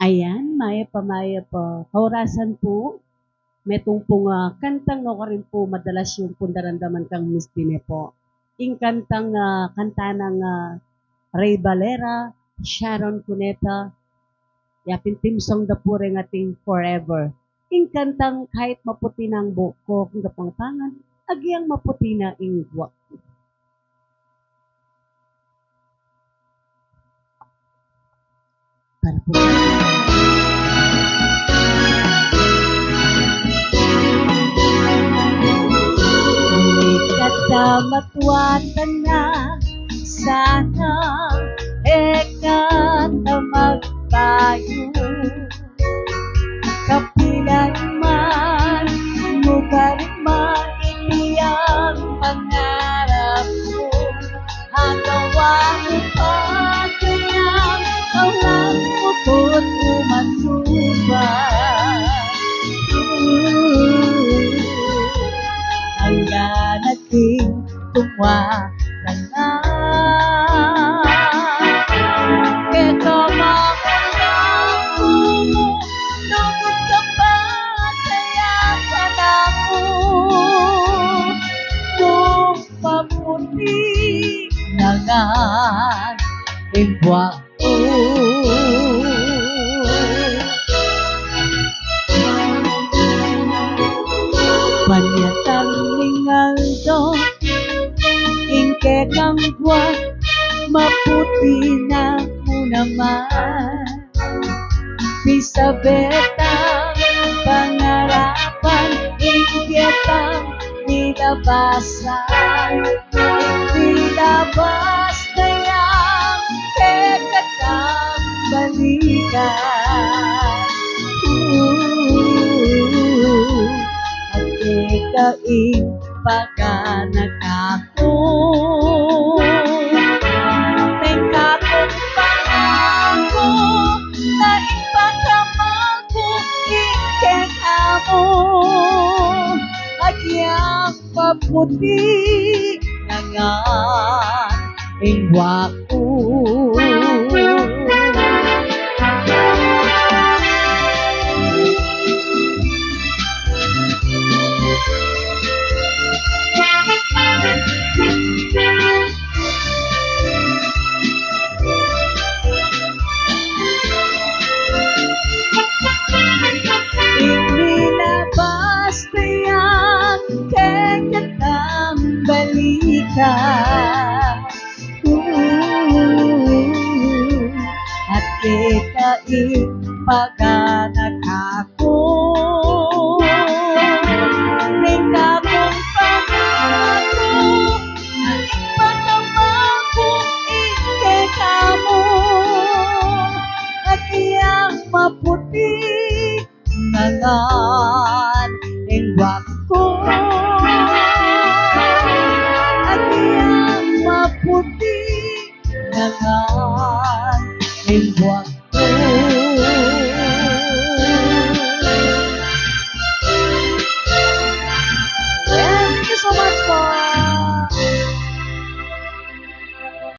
Ayan, maya pa. Kaurasan po, metong pong kantang no ka rin po madalas yung pundarandaman kang Miss Dine po. Ing kantang kanta ng Ray Valera, Sharon Cuneta, yapin team song da po rin ating Forever. Ing kantang kahit maputi na ang buhok ko kung kapangpangan, agyang maputi na ing buwak. Para po matwatan na sana ekat na magpayo kapilan man lugar man itiyang pangarap ko hagawan mo pa kayang kalang pupot umatuban hanggang nating tuwa na ito makulang mo lugod ka pa kaya ako kung maputi na nga imbwak ko Panyatang lingaldo ingke kang buwan maputi na mo naman bisa betang pangarapan ingyetang nilabasan nilabas na yang kekatang balikan kaing pagkanak ako Tengkakong pangako na ipagkamal ko ikeng amo agyang maputi nangan ingwa ko at kita ipaganak ako ningkakong pangako at ipagkamako ikekamo at iyang maputi nangan ingwak ko maputi nangan ingwak